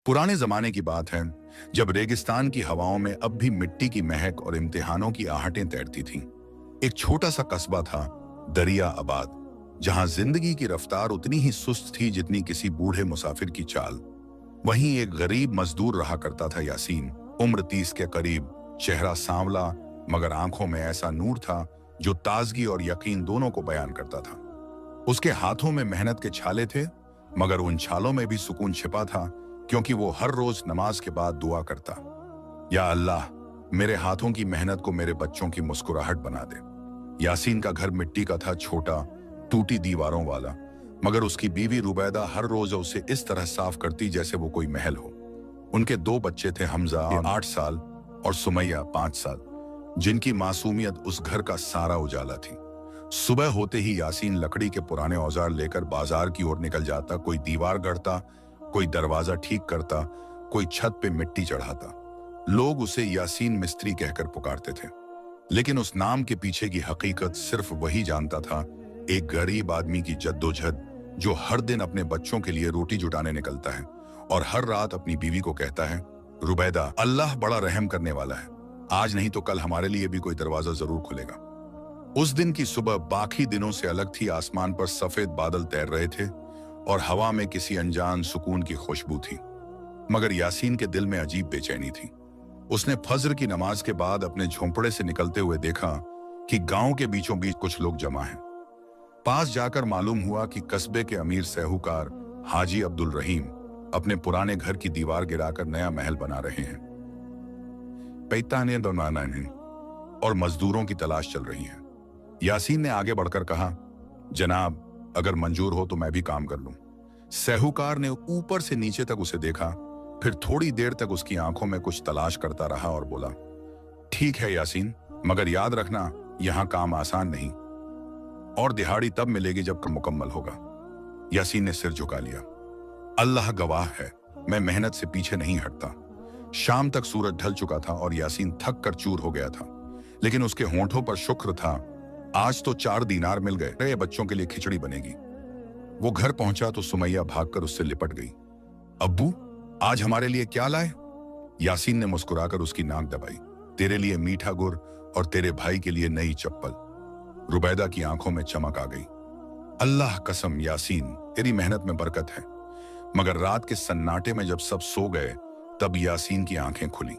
पुराने जमाने की बात है, जब रेगिस्तान की हवाओं में अब भी मिट्टी की महक और इम्तिहानों की आहटें तैरती थीं। एक छोटा सा कस्बा था, दरिया आबाद, जहां जिंदगी की रफ्तार उतनी ही सुस्त थी जितनी किसी बूढ़े मुसाफिर की चाल। वहीं एक गरीब मजदूर रहा करता था, यासीन। उम्र 30 के करीब, चेहरा सांवला, मगर आंखों में ऐसा नूर था जो ताजगी और यकीन दोनों को बयान करता था। उसके हाथों में मेहनत के छाले थे, मगर उन छालों में भी सुकून छिपा था, क्योंकि वो हर रोज नमाज के बाद दुआ करता, या अल्लाह, मेरे हाथों की मेहनत को मेरे बच्चों की मुस्कुराहट बना दे। यासीन का घर मिट्टी का था, छोटा, टूटी दीवारों वाला, मगर उसकी बीवी रुबैदा हर रोज उसे इस तरह साफ करती जैसे वो कोई महल हो। उनके 2 बच्चे थे, हमजा 8 साल और सुमैया 5 साल, जिनकी मासूमियत उस घर का सारा उजाला थी। सुबह होते ही यासीन लकड़ी के पुराने औजार लेकर बाजार की ओर निकल जाता। कोई दीवार गढ़ता, कोई दरवाजा ठीक करता, कोई छत पे मिट्टी चढ़ाता। लोग उसे यासीन मिस्त्री कहकर पुकारते थे, लेकिन उस नाम के पीछे की हकीकत सिर्फ वही जानता था, एक गरीब आदमी की जद्दोजहद, जो हर दिन अपने बच्चों के लिए रोटी जुटाने निकलता है और हर रात अपनी बीवी को कहता है, रुबैदा, अल्लाह बड़ा रहम करने वाला है, आज नहीं तो कल हमारे लिए भी कोई दरवाजा जरूर खुलेगा। उस दिन की सुबह बाकी दिनों से अलग थी। आसमान पर सफेद बादल तैर रहे थे और हवा में किसी अनजान सुकून की खुशबू थी, मगर यासीन के दिल में अजीब बेचैनी थी। उसने फज्र की नमाज के बाद अपने झोंपड़े से निकलते हुए देखा कि गांव के बीचों बीच कुछ लोग जमा हैं। पास जाकर मालूम हुआ कि कस्बे के अमीर साहूकार हाजी अब्दुल रहीम अपने पुराने घर की दीवार गिराकर नया महल बना रहे हैं। पैताने बनाना है और मजदूरों की तलाश चल रही है। यासीन ने आगे बढ़कर कहा, जनाब, अगर मंजूर हो तो मैं भी काम कर लूं। साहूकार ने ऊपर से नीचे तक उसे देखा, फिर थोड़ी देर तक उसकी आंखों में कुछ तलाश करता रहा और बोला, ठीक है यासीन, मगर याद रखना, यहां काम आसान नहीं और दिहाड़ी तब मिलेगी जब काम मुकम्मल होगा। यासीन ने सिर झुका लिया। अल्लाह गवाह है, मैं मेहनत से पीछे नहीं हटता। शाम तक सूरज ढल चुका था और यासीन थक कर चूर हो गया था, लेकिन उसके होंठों पर शुक्र था, आज तो 4 दीनार मिल गए, बच्चों के लिए खिचड़ी बनेगी। वो घर पहुंचा तो सुमैया भागकर उससे लिपट गई। अब्बू, आज हमारे लिए क्या लाए? यासीन ने मुस्कुराकर उसकी नाक दबाई। तेरे लिए मीठा गुड़ और तेरे भाई के लिए नई चप्पल। रुबैदा की आंखों में चमक आ गई। अल्लाह कसम यासीन, तेरी मेहनत में बरकत है। मगर रात के सन्नाटे में जब सब सो गए, तब यासीन की आंखें खुली।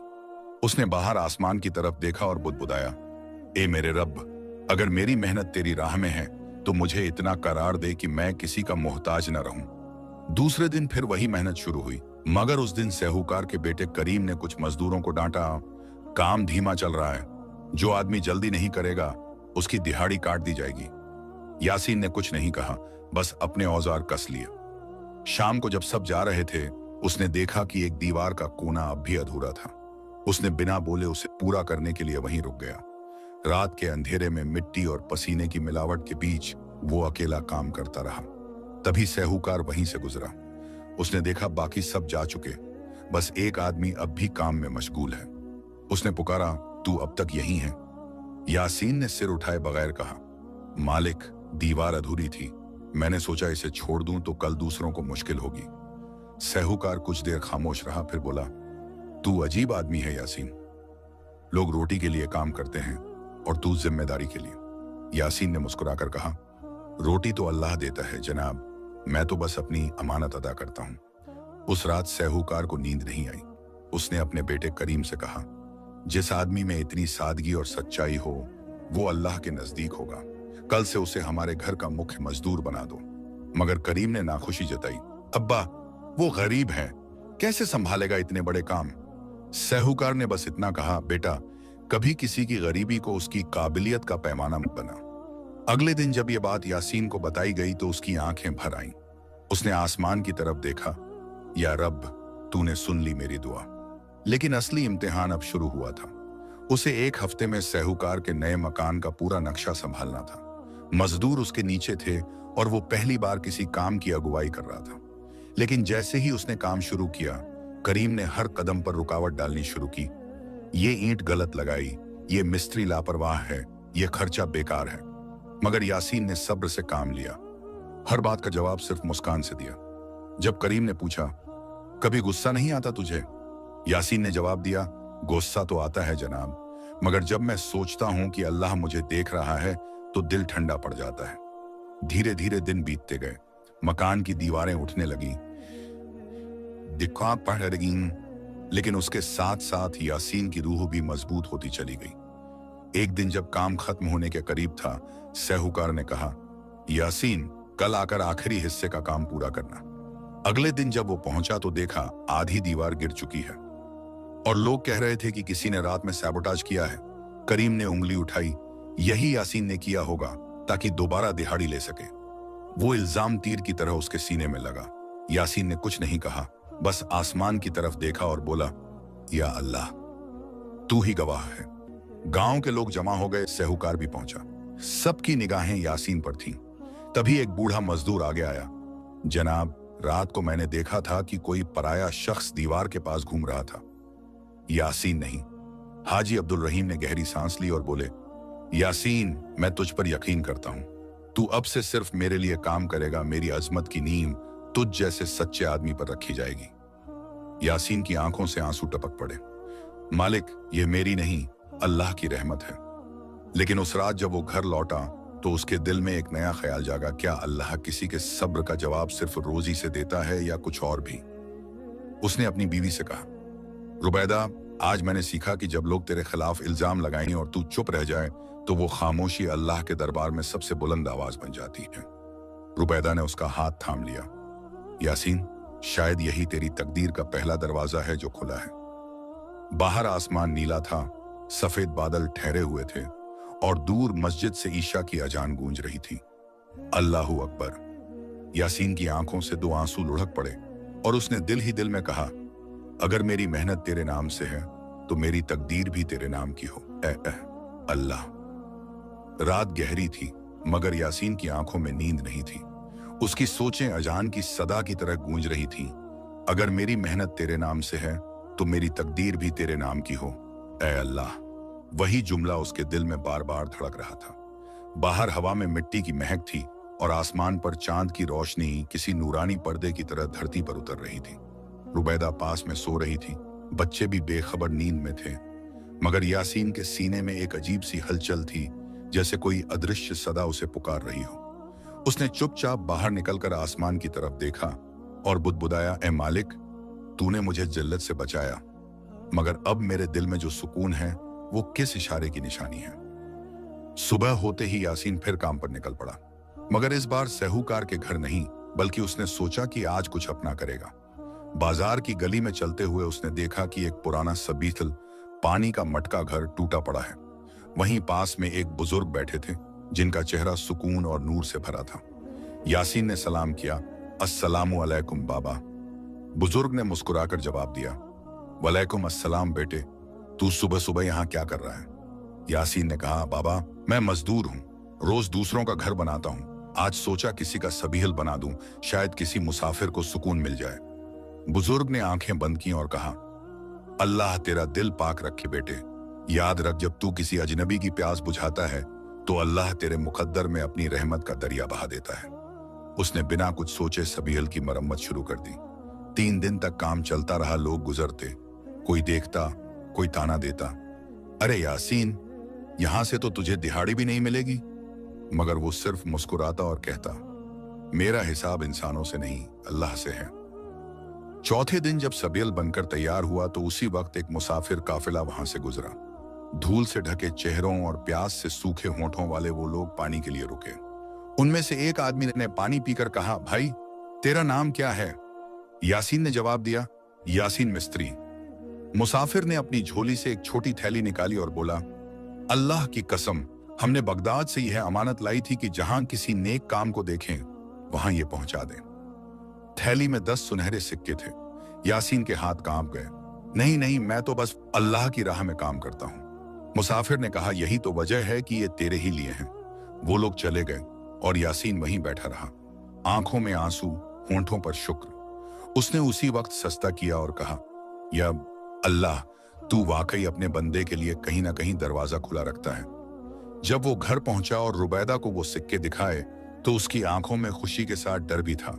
उसने बाहर आसमान की तरफ देखा और बुदबुदाया, ए मेरे रब, अगर मेरी मेहनत तेरी राह में है तो मुझे इतना करार दे कि मैं किसी का मोहताज न रहूं। दूसरे दिन फिर वही मेहनत शुरू हुई, मगर उस दिन साहूकार के बेटे करीम ने कुछ मजदूरों को डांटा, काम धीमा चल रहा है, जो आदमी जल्दी नहीं करेगा उसकी दिहाड़ी काट दी जाएगी। यासीन ने कुछ नहीं कहा, बस अपने औजार कस लिए। शाम को जब सब जा रहे थे, उसने देखा कि एक दीवार का कोना अब भी अधूरा था। उसने बिना बोले उसे पूरा करने के लिए वहीं रुक गया। रात के अंधेरे में मिट्टी और पसीने की मिलावट के बीच वो अकेला काम करता रहा। तभी साहूकार वहीं से गुजरा। उसने देखा बाकी सब जा चुके, बस एक आदमी अब भी काम में मशगूल है। उसने पुकारा, तू अब तक यहीं है? यासीन ने सिर उठाए बगैर कहा, मालिक, दीवार अधूरी थी, मैंने सोचा इसे छोड़ दूं तो कल दूसरों को मुश्किल होगी। साहूकार कुछ देर खामोश रहा, फिर बोला, तू अजीब आदमी है यासीन। लोग रोटी के लिए काम करते हैं और तू जिम्मेदारी के लिए। यासीन ने मुस्कुराकर कहा, रोटी तो अल्लाह देता है जनाब, मैं तो बस अपनी अमानत अदा करता हूं। उस रात साहूकार को नींद नहीं आई। उसने अपने बेटे करीम से कहा, जिस आदमी में इतनी सादगी और सच्चाई हो वो अल्लाह के नजदीक होगा। कल से उसे हमारे घर का मुख्य मजदूर बना दो। मगर करीम ने नाखुशी जताई, अब्बा, वो गरीब है, कैसे संभालेगा इतने बड़े काम? साहूकार ने बस इतना कहा, बेटा, कभी किसी की गरीबी को उसकी काबिलियत का पैमाना मत बना। अगले दिन जब ये बात यासीन को बताई गई तो उसकी आंखें भर आईं। उसने आसमान की तरफ देखा, या रब, तूने सुन ली मेरी दुआ। लेकिन असली इम्तिहान अब शुरू हुआ था। उसे 1 हफ्ते में साहूकार के नए मकान का पूरा नक्शा संभालना था। मजदूर उसके नीचे थे और वो पहली बार किसी काम की अगुवाई कर रहा था। लेकिन जैसे ही उसने काम शुरू किया, करीम ने हर कदम पर रुकावट डालनी शुरू की। ये ईंट गलत लगाई, ये मिस्त्री लापरवाह है, ये खर्चा बेकार है। मगर यासीन ने सब्र से काम लिया। हर बात का जवाब सिर्फ मुस्कान से दिया। जब करीम ने पूछा, कभी गुस्सा नहीं आता तुझे? यासीन ने जवाब दिया, गुस्सा तो आता है जनाब, मगर जब मैं सोचता हूं कि अल्लाह मुझे देख रहा है तो दिल ठंडा पड़ जाता है। धीरे धीरे दिन बीतते गए, मकान की दीवारें उठने लगी, दिक्कत पड़ रही, लेकिन उसके साथ साथ यासीन की रूह भी मजबूत होती चली गई। एक दिन जब काम खत्म होने के करीब था, साहूकार ने कहा, यासीन कल आकर आखिरी हिस्से का काम पूरा करना। अगले दिन जब वो पहुंचा तो देखा आधी दीवार गिर चुकी है और लोग कह रहे थे कि किसी ने रात में सैबोटाज किया है। करीम ने उंगली उठाई, यही यासीन ने किया होगा ताकि दोबारा दिहाड़ी ले सके। वो इल्जाम तीर की तरह उसके सीने में लगा। यासीन ने कुछ नहीं कहा, बस आसमान की तरफ देखा और बोला, या अल्लाह तू ही गवाह है। गांव के लोग जमा हो गए, साहूकार भी पहुंचा। सबकी निगाहें यासीन पर थीं। तभी एक बूढ़ा मजदूर आगे आया, जनाब रात को मैंने देखा था कि कोई पराया शख्स दीवार के पास घूम रहा था। यासीन नहीं। हाजी अब्दुल रहीम ने गहरी सांस ली और बोले, यासीन मैं तुझ पर यकीन करता हूं, तू अब से सिर्फ मेरे लिए काम करेगा। मेरी अजमत की नींव तुझ जैसे सच्चे आदमी पर रखी जाएगी। यासीन की आंखों से आंसू टपक पड़े। मालिक ये मेरी नहीं, अल्लाह की रहमत है। लेकिन उस रात जब वो घर लौटा तो उसके दिल में एक नया ख्याल जागा, क्या अल्लाह किसी के सब्र का जवाब सिर्फ रोजी से देता है या कुछ और भी? उसने अपनी बीवी से कहा, रुबैदा आज मैंने सीखा कि जब लोग तेरे खिलाफ इल्जाम लगाएं और तू चुप रह जाए तो वो खामोशी अल्लाह के दरबार में सबसे बुलंद आवाज बन जाती है। रुबैदा ने उसका हाथ थाम लिया। यासीन शायद यही तेरी तकदीर का पहला दरवाजा है जो खुला है। बाहर आसमान नीला था, सफेद बादल ठहरे हुए थे और दूर मस्जिद से ईशा की अजान गूंज रही थी। अल्लाहू अकबर। यासीन की आंखों से दो आंसू लुढ़क पड़े और उसने दिल ही दिल में कहा, अगर मेरी मेहनत तेरे नाम से है तो मेरी तकदीर भी तेरे नाम की हो ए अल्लाह। रात गहरी थी मगर यासीन की आंखों में नींद नहीं थी। उसकी सोचें अजान की सदा की तरह गूंज रही थीं। अगर मेरी मेहनत तेरे नाम से है तो मेरी तकदीर भी तेरे नाम की हो ए अल्लाह। वही जुमला उसके दिल में बार बार धड़क रहा था। बाहर हवा में मिट्टी की महक थी और आसमान पर चांद की रोशनी किसी नूरानी पर्दे की तरह धरती पर उतर रही थी। रुबैदा पास में सो रही थी, बच्चे भी बेखबर नींद में थे, मगर यासीन के सीने में एक अजीब सी हलचल थी, जैसे कोई अदृश्य सदा उसे पुकार रही हो। उसने चुपचाप बाहर निकलकर आसमान की तरफ देखा और बुदबुदाया, ए मालिक तूने मुझे जिल्लत से बचाया, मगर अब मेरे दिल में जो सुकून है वो किस इशारे की निशानी है? सुबह होते ही यासीन फिर काम पर निकल पड़ा, मगर इस बार साहूकार के घर नहीं, बल्कि उसने सोचा कि आज कुछ अपना करेगा। बाजार की गली में चलते हुए उसने देखा कि एक पुराना सबीतल पानी का मटका घर टूटा पड़ा है। वहीं पास में एक बुजुर्ग बैठे थे जिनका चेहरा सुकून और नूर से भरा था। यासीन ने सलाम किया, अस्सलामु अलैकुम बाबा। बुजुर्ग ने मुस्कुराकर जवाब दिया, वलैकुम अस्सलाम बेटे, तू सुबह सुबह यहाँ क्या कर रहा है? यासीन ने कहा, बाबा मैं मजदूर हूँ, रोज दूसरों का घर बनाता हूँ। आज सोचा किसी का सबीहल बना दूं, शायद किसी मुसाफिर को सुकून मिल जाए। बुजुर्ग ने आंखें बंद की और कहा, अल्लाह तेरा दिल पाक रखे बेटे। याद रख, जब तू किसी अजनबी की प्यास बुझाता है तो अल्लाह तेरे मुकद्दर में अपनी रहमत का दरिया बहा देता है। उसने बिना कुछ सोचे सबीहल की मरम्मत शुरू कर दी। 3 दिन तक काम चलता रहा। लोग गुजरते, कोई देखता, कोई ताना देता, अरे यासीन यहां से तो तुझे दिहाड़ी भी नहीं मिलेगी। मगर वो सिर्फ मुस्कुराता और कहता, मेरा हिसाब इंसानों से नहीं अल्लाह से है। चौथे दिन जब सबीहल बनकर तैयार हुआ तो उसी वक्त एक मुसाफिर काफिला वहां से गुजरा। धूल से ढके चेहरों और प्यास से सूखे होठों वाले वो लोग पानी के लिए रुके। उनमें से एक आदमी ने पानी पीकर कहा, भाई तेरा नाम क्या है? यासीन ने जवाब दिया, यासीन मिस्त्री। मुसाफिर ने अपनी झोली से एक छोटी थैली निकाली और बोला, अल्लाह की कसम, हमने बगदाद से यह अमानत लाई थी कि जहां किसी नेक काम को देखें वहां ये पहुंचा दें। थैली में 10 सुनहरे सिक्के थे। यासीन के हाथ कांप गए। नहीं नहीं, मैं तो बस अल्लाह की राह में काम करता हूं। मुसाफिर ने कहा, यही तो वजह है कि ये तेरे ही लिए हैं। वो लोग चले गए और यासीन वहीं बैठा रहा, आंखों में आंसू, होंठों पर शुक्र। उसने उसी वक्त सस्ता किया और कहा, या अल्लाह तू वाकई अपने बंदे के लिए कहीं ना कहीं दरवाजा खुला रखता है। जब वो घर पहुंचा और रुबैदा को वो सिक्के दिखाए तो उसकी आंखों में खुशी के साथ डर भी था।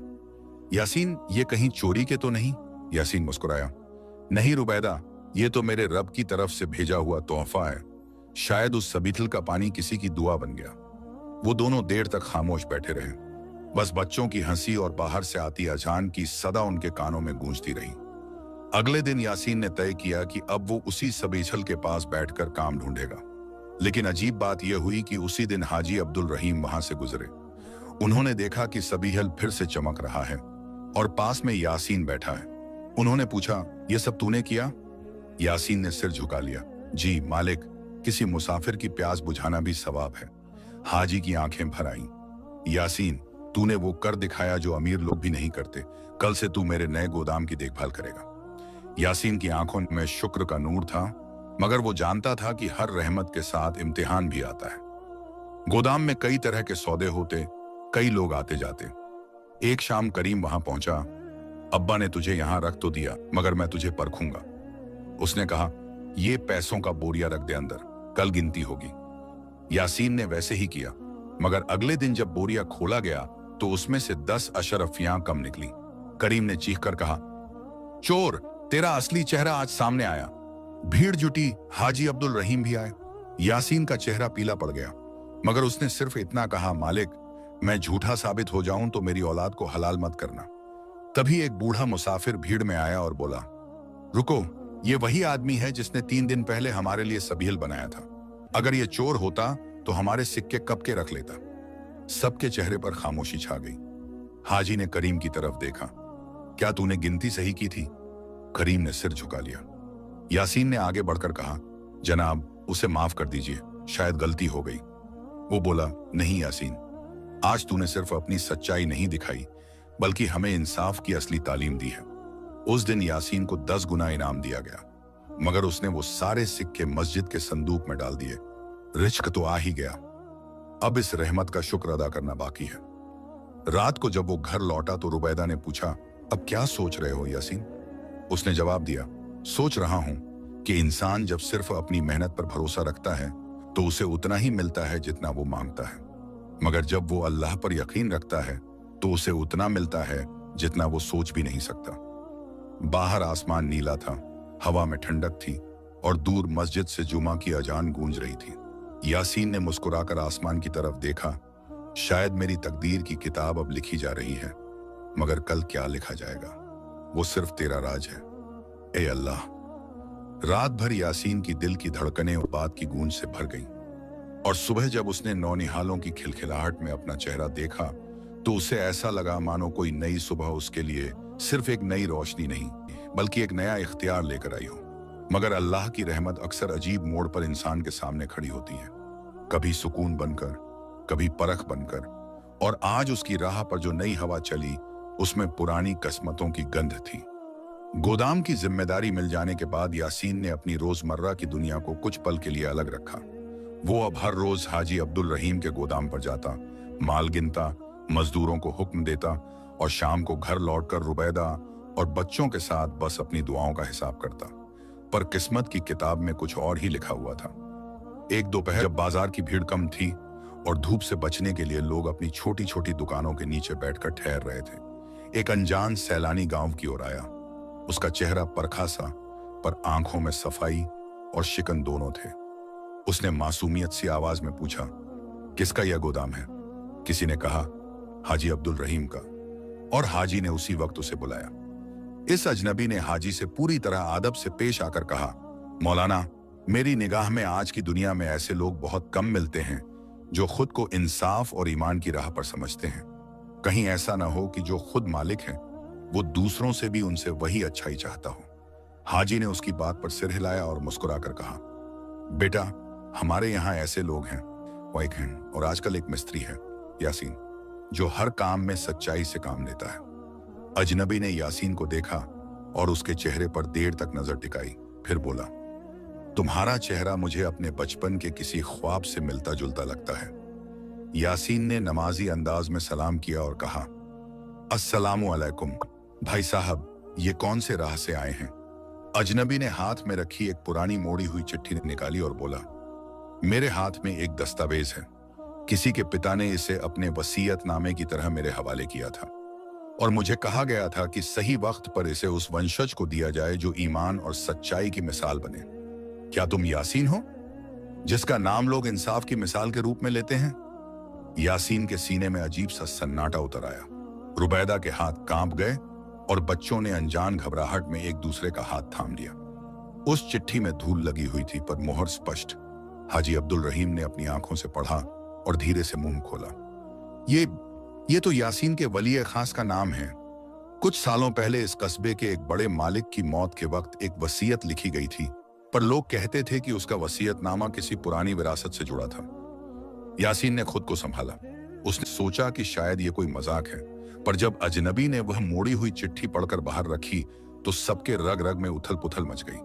यासीन ये कहीं चोरी के तो नहीं? यासीन मुस्कुराया। नहीं रुबैदा, ये तो मेरे रब की तरफ से भेजा हुआ तोहफा है। शायद उस सबीतल का पानी किसी की दुआ बन गया। वो दोनों देर तक खामोश बैठे रहे। बस बच्चों की हंसी और बाहर से आती अजान की सदा उनके कानों में गूंजती रही। अगले दिन यासीन ने तय किया कि अब वो उसी सबीछल के पास बैठकर काम ढूंढेगा। लेकिन अजीब बात यह हुई कि उसी दिन हाजी अब्दुल रहीम वहां से गुजरे। उन्होंने देखा कि सबीहल फिर से चमक रहा है और पास में यासीन बैठा है। उन्होंने पूछा, यह सब तूने किया? यासीन ने सिर झुका लिया। जी मालिक, किसी मुसाफिर की प्यास बुझाना भी सवाब है। हाजी की आंखें भर आईं। यासीन, तूने वो कर दिखाया जो अमीर लोग भी नहीं करते। कल से तू मेरे नए गोदाम की देखभाल करेगा। यासीन की आंखों में शुक्र का नूर था, मगर वो जानता था कि हर रहमत के साथ इम्तिहान भी आता है। गोदाम में कई तरह के सौदे होते, कई लोग आते जाते। एक शाम करीम वहां पहुंचा। अब्बा ने तुझे यहां रख तो दिया, मगर मैं तुझे परखूंगा। उसने कहा, ये पैसों का बोरिया रख दे अंदर, कल गिनती होगी। यासीन ने वैसे ही किया, मगर अगले दिन जब बोरिया खोला गया तो उसमें से 10 अशरफियां कम निकली। करीम ने चीखकर कहा, चोर, तेरा असली चेहरा आज सामने आया। भीड़ जुटी, हाजी अब्दुल रहीम भी आए। यासीन का चेहरा पीला पड़ गया, मगर उसने सिर्फ इतना कहा, मालिक, मैं झूठा साबित हो जाऊं तो मेरी औलाद को हलाल मत करना। तभी एक बूढ़ा मुसाफिर भीड़ में आया और बोला, रुको, ये वही आदमी है जिसने 3 दिन पहले हमारे लिए सबील बनाया था। अगर ये चोर होता तो हमारे सिक्के कब के रख लेता। सबके चेहरे पर खामोशी छा गई। हाजी ने करीम की तरफ देखा। क्या तूने गिनती सही की थी? करीम ने सिर झुका लिया। यासीन ने आगे बढ़कर कहा, जनाब, उसे माफ कर दीजिए, शायद गलती हो गई। वो बोला, नहीं यासीन, आज तूने सिर्फ अपनी सच्चाई नहीं दिखाई, बल्कि हमें इंसाफ की असली तालीम दी है। उस दिन यासीन को 10 गुना इनाम दिया गया, मगर उसने वो सारे सिक्के मस्जिद के संदूक में डाल दिए। रिज्क तो आ ही गया, अब इस रहमत का शुक्र अदा करना बाकी है। रात को जब वो घर लौटा तो रुबैदा ने पूछा, अब क्या सोच रहे हो यासीन? उसने जवाब दिया, सोच रहा हूं कि इंसान जब सिर्फ अपनी मेहनत पर भरोसा रखता है तो उसे उतना ही मिलता है जितना वो मांगता है, मगर जब वो अल्लाह पर यकीन रखता है तो उसे उतना मिलता है जितना वो सोच भी नहीं सकता। बाहर आसमान नीला था, हवा में ठंडक थी और दूर मस्जिद से जुमा की अजान गूंज रही थी। यासीन ने मुस्कुराकर आसमान की तरफ देखा। शायद मेरी तकदीर की किताब अब लिखी जा रही है, मगर कल क्या लिखा जाएगा वो सिर्फ तेरा राज है, ए अल्लाह। रात भर यासीन की दिल की धड़कनें और बात की गूंज से भर गईं, और सुबह जब उसने नौनिहालों की खिलखिलाहट में अपना चेहरा देखा तो उसे ऐसा लगा मानो कोई नई सुबह उसके लिए सिर्फ एक नई रोशनी नहीं, बल्कि एक नया इख्तियार लेकर आई हो। मगर अल्लाह की रहमत अक्सर अजीब मोड़ पर इंसान के सामने खड़ी होती है, कभी सुकून बनकर, कभी परख बनकर, और आज उसकी राह पर जो नई हवा चली उसमें पुरानी किस्मतों की गंध थी। गोदाम की जिम्मेदारी मिल जाने के बाद यासीन ने अपनी रोजमर्रा की दुनिया को कुछ पल के लिए अलग रखा। वो अब हर रोज हाजी अब्दुल रहीम के गोदाम पर जाता, माल गिनता, मजदूरों को हुक्म देता और शाम को घर लौटकर रुबैदा और बच्चों के साथ बस अपनी दुआओं का हिसाब करता। पर किस्मत की किताब में कुछ और ही लिखा हुआ था। एक दोपहर जब बाजार की भीड़ कम थी और धूप से बचने के लिए लोग अपनी छोटी छोटी दुकानों के नीचे बैठकर ठहर रहे थे, एक अनजान सैलानी गांव की ओर आया। उसका चेहरा परखा सा, पर आंखों में सफाई और शिकन दोनों थे। उसने मासूमियत सी आवाज में पूछा, किसका यह गोदाम है? किसी ने कहा, हाजी अब्दुल रहीम का, और हाजी ने उसी वक्त उसे बुलाया। इस अजनबी ने हाजी से पूरी तरह आदब से पेश आकर कहा, मौलाना, मेरी निगाह में आज की दुनिया में ऐसे लोग बहुत कम मिलते हैं जो खुद को इंसाफ और ईमान की राह पर समझते हैं। कहीं ऐसा ना हो कि जो खुद मालिक है वो दूसरों से भी उनसे वही अच्छाई चाहता हो। हाजी ने उसकी बात पर सिर हिलाया और मुस्कुराकर कहा, बेटा, हमारे यहाँ ऐसे लोग हैं, वो एक हैं, और आजकल एक मिस्त्री है यासीन, जो हर काम में सच्चाई से काम लेता है। अजनबी ने यासीन को देखा और उसके चेहरे पर देर तक नजर टिकाई, फिर बोला, तुम्हारा चेहरा मुझे अपने बचपन के किसी ख्वाब से मिलता जुलता लगता है। यासीन ने नमाजी अंदाज में सलाम किया और कहा, अस्सलामु अलैकुम भाई साहब, ये कौन से राह से आए हैं? अजनबी ने हाथ में रखी एक पुरानी मोड़ी हुई चिट्ठी निकाली और बोला, मेरे हाथ में एक दस्तावेज है, किसी के पिता ने इसे अपने वसीयतनामे की तरह मेरे हवाले किया था। और मुझे कहा गया था कि सही वक्त पर इसे उस वंशज को दिया जाए जो ईमान और सच्चाई की मिसाल बने। क्या तुम यासीन हो, जिसका नाम लोग इंसाफ की मिसाल के रूप में लेते हैं? यासीन के सीने में अजीब सा सन्नाटा उतर आया। रुबैदा के हाथ कांप गए और बच्चों ने अनजान घबराहट में एक दूसरे का हाथ थाम लिया। उस चिट्ठी में धूल लगी हुई थी पर मोहर स्पष्ट। हाजी अब्दुल रहीम ने अपनी आंखों से पढ़ा और धीरे से मुंह खोला। ये तो यासीन के वली खास का नाम है। कुछ सालों पहले इस कस्बे के एक बड़े मालिक की मौत के वक्त एक वसीयत लिखी गई थी, पर लोग कहते थे कि उसका वसीयतनामा किसी पुरानी विरासत से जुड़ा था। यासीन ने खुद को संभाला। उसने सोचा कि शायद ये कोई मजाक है, पर जब अजनबी ने वह मोड़ी हुई चिट्ठी पढ़कर बाहर रखी तो सबके रग रग में उथल पुथल मच गई।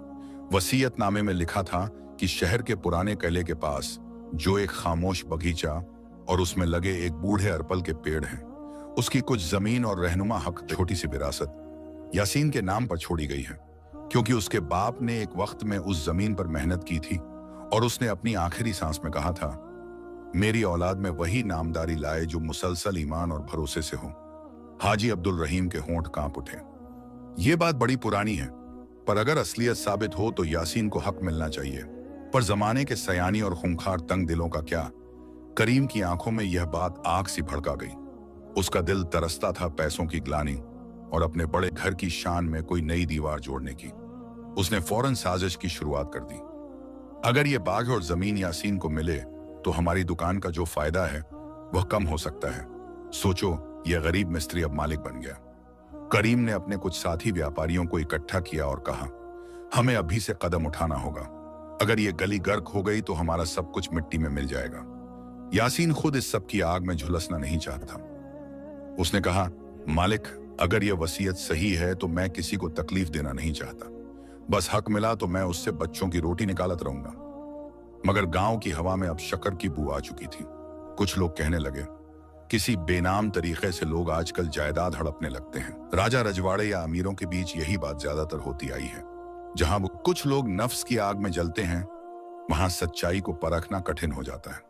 वसीयतनामे में लिखा था कि शहर के पुराने किले के पास जो एक खामोश बगीचा और उसमें लगे एक बूढ़े अरपल के पेड़ हैं, उसकी कुछ जमीन और रहनुमा हक, छोटी सी विरासत यासीन के नाम पर छोड़ी गई है, क्योंकि उसके बाप ने एक वक्त में उस जमीन पर मेहनत की थी और उसने अपनी आखिरी सांस में कहा था, मेरी औलाद में वही नामदारी लाए जो मुसलसल ईमान और भरोसे से हो। हाजी अब्दुल रहीम के होंठ कांप उठे। ये बात बड़ी पुरानी है, पर अगर असलियत साबित हो तो यासीन को हक मिलना चाहिए। पर जमाने के सयानी और खूंखार तंग दिलों का क्या? करीम की आंखों में यह बात आग सी भड़का गई। उसका दिल तरसता था पैसों की ग्लानि और अपने बड़े घर की शान में कोई नई दीवार जोड़ने की। उसने फौरन साजिश की शुरुआत कर दी। अगर ये बाग और जमीन यासीन को मिले तो हमारी दुकान का जो फायदा है वह कम हो सकता है। सोचो, यह गरीब मिस्त्री अब मालिक बन गया। करीम ने अपने कुछ साथी व्यापारियों को इकट्ठा किया और कहा, हमें अभी से कदम उठाना होगा। अगर ये गली गर्क हो गई तो हमारा सब कुछ मिट्टी में मिल जाएगा। यासीन खुद इस सब की आग में झुलसना नहीं चाहता। उसने कहा, मालिक, अगर यह वसीयत सही है तो मैं किसी को तकलीफ देना नहीं चाहता। बस हक मिला तो मैं उससे बच्चों की रोटी निकालत रहूंगा। मगर गांव की हवा में अब शक्कर की बू आ चुकी थी। कुछ लोग कहने लगे, किसी बेनाम तरीके से लोग आजकल जायदाद हड़पने लगते हैं। राजा रजवाड़े या अमीरों के बीच यही बात ज्यादातर होती आई है। जहां वो कुछ लोग नफ्स की आग में जलते हैं, वहां सच्चाई को परखना कठिन हो जाता है।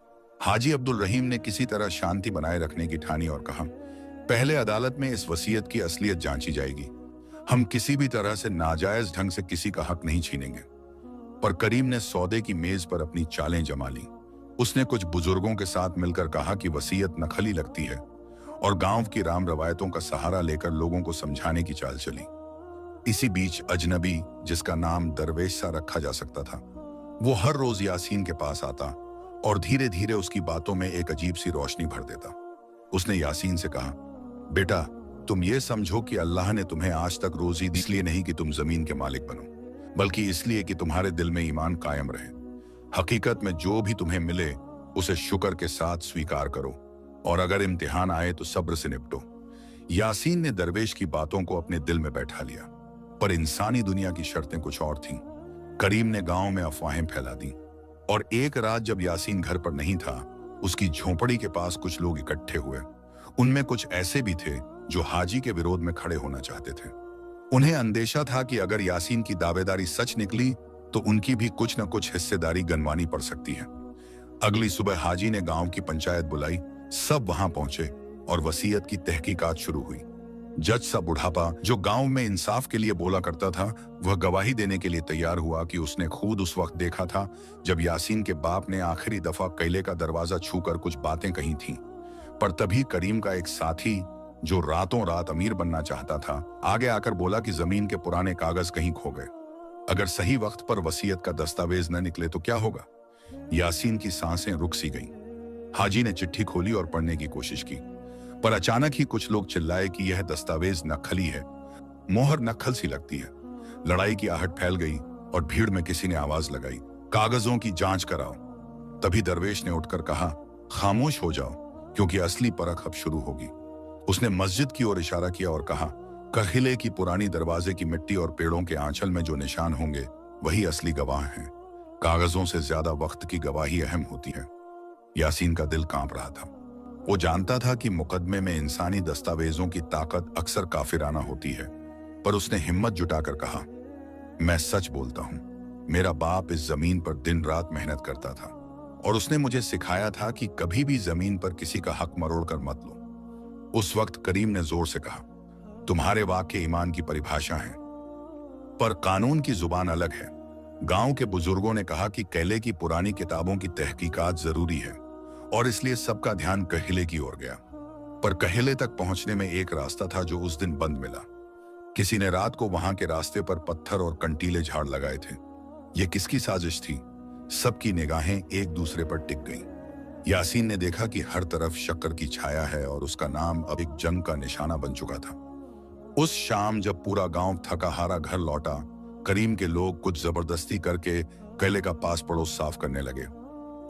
हाजी अब्दुल रहीम ने किसी तरह शांति बनाए रखने की ठानी और कहा, पहले अदालत में इस वसीयत की असलियत जांची जाएगी। हम किसी भी तरह से नाजायज ढंग से किसी का हक नहीं छीनेंगे। पर करीम ने सौदे की मेज पर अपनी चालें जमा ली। उसने कुछ बुजुर्गों के साथ मिलकर कहा कि वसीयत नखली लगती है और गांव की राम रवायतों का सहारा लेकर लोगों को समझाने की चाल चली। इसी बीच अजनबी, जिसका नाम दरवेश सा रखा जा सकता था, वो हर रोज यासीन के पास आता और धीरे धीरे उसकी बातों में एक अजीब सी रोशनी भर देता। उसने यासीन से कहा, बेटा, तुम ये समझो कि अल्लाह ने तुम्हें आज तक रोजी दी इसलिए नहीं कि तुम जमीन के मालिक बनो, बल्कि इसलिए कि तुम्हारे दिल में ईमान कायम रहे। हकीकत में जो भी तुम्हें मिले उसे शुक्र के साथ स्वीकार करो और अगर इम्तिहान आए तो सब्र से निपटो। यासीन ने दरवेश की बातों को अपने दिल में बैठा लिया, पर इंसानी दुनिया की शर्तें कुछ और थीं। करीम ने गांव में अफवाहें फैला दी और एक रात जब यासीन घर पर नहीं था, उसकी झोंपड़ी के पास कुछ लोग इकट्ठे हुए। उनमें कुछ ऐसे भी थे जो हाजी के विरोध में खड़े होना चाहते थे। उन्हें अंदेशा था कि अगर यासीन की दावेदारी सच निकली तो उनकी भी कुछ न कुछ हिस्सेदारी गनवानी पड़ सकती है। अगली सुबह हाजी ने गांव की पंचायत बुलाई। सब वहां पहुंचे और वसीयत की तहकीकात शुरू हुई। जज सा बुढ़ापा, जो गांव में इंसाफ के लिए बोला करता था, वह गवाही देने के लिए तैयार हुआ कि उसने खुद उस वक्त देखा था जब यासीन के बाप ने आखिरी दफा किले का दरवाजा छूकर कुछ बातें कही थीं। पर तभी करीम का एक साथी, जो रातों रात अमीर बनना चाहता था, आगे आकर बोला कि जमीन के पुराने कागज कहीं खो गए। अगर सही वक्त पर वसीयत का दस्तावेज न निकले तो क्या होगा? यासीन की सांसें रुक सी गईं। हाजी ने चिट्ठी खोली और पढ़ने की कोशिश की, पर अचानक ही कुछ लोग चिल्लाए कि यह दस्तावेज नकली है, मोहर नकल सी लगती है। लड़ाई की आहट फैल गई और भीड़ में किसी ने आवाज लगाई, कागजों की जांच कराओ। तभी दरवेश ने उठकर कहा, खामोश हो जाओ, क्योंकि असली परख अब शुरू होगी। उसने मस्जिद की ओर इशारा किया और कहा, किले की पुरानी दरवाजे की मिट्टी और पेड़ों के आंचल में जो निशान होंगे वही असली गवाह हैं। कागजों से ज्यादा वक्त की गवाही अहम होती है। यासीन का दिल कांप रहा था। वो जानता था कि मुकदमे में इंसानी दस्तावेजों की ताकत अक्सर काफिराना होती है, पर उसने हिम्मत जुटाकर कहा, मैं सच बोलता हूं, मेरा बाप इस जमीन पर दिन रात मेहनत करता था और उसने मुझे सिखाया था कि कभी भी जमीन पर किसी का हक मरोड़ कर मत लो। उस वक्त करीम ने जोर से कहा, तुम्हारे वाक्य ईमान की परिभाषा हैं, पर कानून की जुबान अलग है। गांव के बुजुर्गों ने कहा कि कैले की पुरानी किताबों की तहकीकात जरूरी है और इसलिए सबका ध्यान कहिले की ओर गया। पर कहिले तक पहुंचने में एक रास्ता था जो उस दिन बंद मिला। किसी ने रात को वहां के रास्ते पर पत्थर और कंटीले झाड़ लगाए थे। यह किसकी साजिश थी? सबकी निगाहें एक दूसरे पर टिक गईं। यासीन ने देखा कि हर तरफ शक्कर की छाया है और उसका नाम अब एक जंग का निशाना बन चुका था। उस शाम जब पूरा गांव थका हारा घर लौटा, करीम के लोग कुछ जबरदस्ती करके कैले का पास पड़ोस साफ करने लगे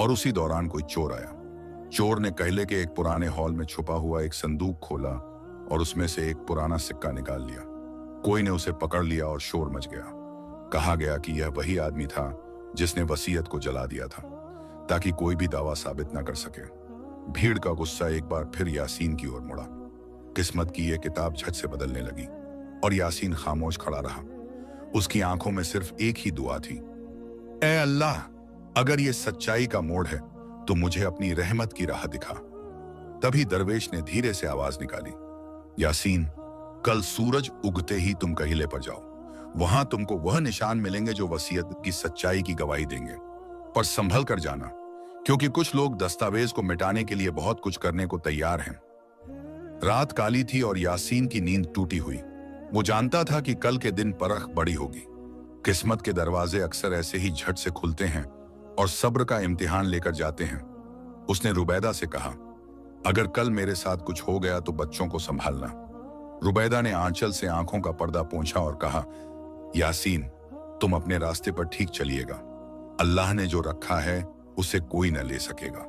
और उसी दौरान कोई चोर आया। चोर ने कैले के एक पुराने हॉल में छुपा हुआ एक संदूक खोला और उसमें से एक पुराना सिक्का निकाल लिया। कोई ने उसे पकड़ लिया और शोर मच गया। कहा गया कि यह वही आदमी था जिसने वसीयत को जला दिया था ताकि कोई भी दावा साबित न कर सके। भीड़ का गुस्सा एक बार फिर यासीन की ओर मुड़ा। किस्मत की यह किताब झट से बदलने लगी और यासीन खामोश खड़ा रहा। उसकी आंखों में सिर्फ एक ही दुआ थी, ऐ अल्लाह, अगर ये सच्चाई का मोड़ है तो मुझे अपनी रहमत की राह दिखा। तभी दरवेश ने धीरे से आवाज निकाली, यासीन, कल सूरज उगते ही तुम कहिले पर जाओ। वहां तुमको वह निशान मिलेंगे जो वसीयत की सच्चाई की गवाही देंगे। पर संभल कर जाना, क्योंकि कुछ लोग दस्तावेज को मिटाने के लिए बहुत कुछ करने को तैयार हैं। रात काली थी और यासीन की नींद टूटी हुई। वो जानता था कि कल के दिन परख बड़ी होगी। किस्मत के दरवाजे अक्सर ऐसे ही झट से खुलते हैं और सब्र का इम्तिहान लेकर जाते हैं। उसने रुबैदा से कहा, अगर कल मेरे साथ कुछ हो गया तो बच्चों को संभालना। रुबैदा ने आंचल से आंखों का पर्दा पोंछा और कहा, यासीन, तुम अपने रास्ते पर ठीक चलिएगा। अल्लाह ने जो रखा है उसे कोई न ले सकेगा।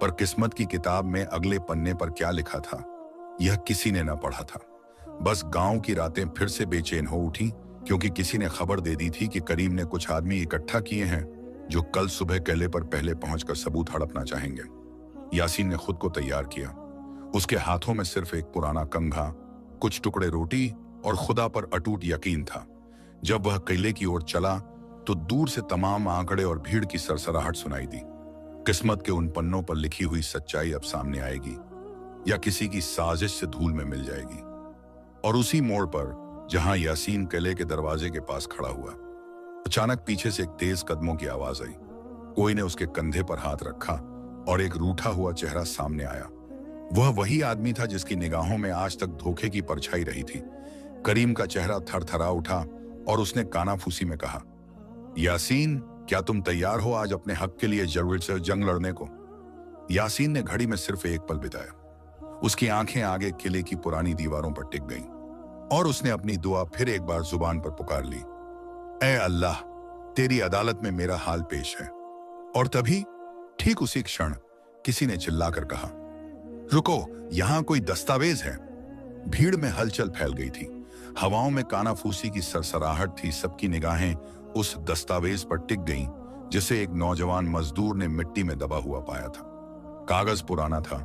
पर किस्मत की किताब में अगले पन्ने पर क्या लिखा था, यह किसी ने न पढ़ा था। बस गांव की रातें फिर से बेचैन हो उठी, क्योंकि किसी ने खबर दे दी थी कि करीम ने कुछ आदमी इकट्ठा किए हैं जो कल सुबह कैले पर पहले पहुंचकर सबूत हड़पना चाहेंगे। यासीन ने खुद को तैयार किया। उसके हाथों में सिर्फ एक पुराना कंघा, कुछ टुकड़े रोटी और खुदा पर अटूट यकीन था। जब वह किले की ओर चला तो दूर से तमाम आंकड़े और भीड़ की सरसराहट सुनाई दी। किस्मत के उन पन्नों पर लिखी हुई सच्चाई अब सामने आएगी या किसी की साजिश से धूल में मिल जाएगी। और उसी मोड़ पर जहां यासीन किले के दरवाजे के पास खड़ा हुआ, अचानक पीछे से एक तेज कदमों की आवाज आई। कोई ने उसके कंधे पर हाथ रखा और एक रूठा हुआ चेहरा सामने आया। वह वही आदमी था जिसकी निगाहों में आज तक धोखे की परछाई रही थी। करीम का चेहरा थरथरा उठा और उसने कानाफूसी में कहा, यासीन, क्या तुम तैयार हो आज अपने हक के लिए जरूर से जंग लड़ने को? यासीन ने घड़ी में सिर्फ एक पल बिताया। उसकी आंखें आगे किले की पुरानी दीवारों पर टिक गईं और उसने अपनी दुआ फिर एक बार जुबान पर पुकार ली, ऐ अल्लाह, तेरी अदालत में मेरा हाल पेश है। और तभी ठीक उसी क्षण किसी ने चिल्लाकर कहा, रुको, यहां कोई दस्तावेज है। भीड़ में हलचल फैल गई थी। हवाओं में कानाफूसी की सरसराहट थी। सबकी निगाहें उस दस्तावेज पर टिक गईं जिसे एक नौजवान मजदूर ने मिट्टी में दबा हुआ पाया था। कागज पुराना था,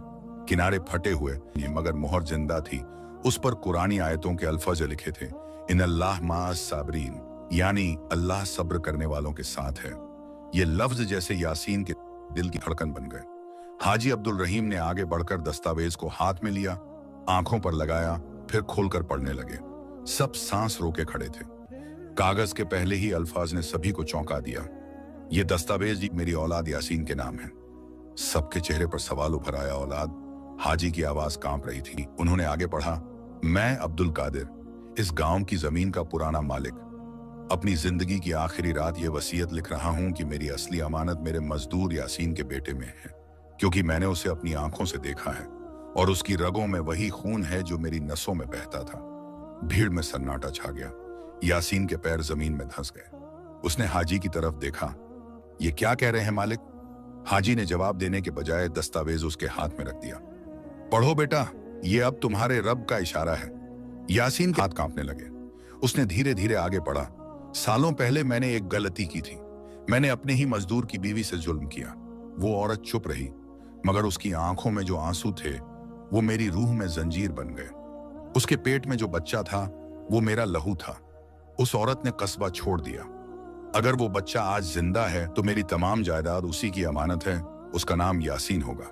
किनारे फटे हुए, मगर मोहर जिंदा थी। उस पर कुरानी आयतों के अल्फाज लिखे थे, इन अल्लाह माअस साबरीन, यानी अल्लाह सब्र करने वालों के साथ है। ये लफ्ज जैसे यासीन के दिल की धड़कन बन गए। हाजी अब्दुल रहीम ने आगे बढ़कर दस्तावेज को हाथ में लिया, आंखों पर लगाया, फिर खोलकर पढ़ने लगे। सब सांस रोके खड़े थे। कागज के पहले ही अल्फाज ने सभी को चौंका दिया, ये दस्तावेज मेरी औलाद यासीन के नाम है। सबके चेहरे पर सवाल उभर आया। औलाद? हाजी की आवाज कांप रही थी। उन्होंने आगे पढ़ा, मैं अब्दुल कादिर, इस गांव की जमीन का पुराना मालिक, अपनी जिंदगी की आखिरी रात ये वसीयत लिख रहा हूं कि मेरी असली अमानत मेरे मजदूर यासीन के बेटे में है, क्योंकि मैंने उसे अपनी आंखों से देखा है और उसकी रगों में वही खून है जो मेरी नसों में बहता था। भीड़ में सन्नाटा छा गया। यासीन के पैर जमीन में धंस गए। उसने हाजी की तरफ देखा, ये क्या कह रहे हैं मालिक? हाजी ने जवाब देने के बजाय दस्तावेज उसके हाथ में रख दिया। पढ़ो बेटा, ये अब तुम्हारे रब का इशारा है। यासीन के हाथ कांपने लगे। उसने धीरे धीरे आगे पढ़ा, सालों पहले मैंने एक गलती की थी। मैंने अपने ही मजदूर की बीवी से जुल्म किया। वो औरत चुप रही, मगर उसकी आंखों में जो आंसू थे वो मेरी रूह में जंजीर बन गए। उसके पेट में जो बच्चा था वो मेरा लहू था। उस औरत ने कस्बा छोड़ दिया। अगर वो बच्चा आज जिंदा है तो मेरी तमाम जायदाद उसी की अमानत है। उसका नाम यासीन होगा।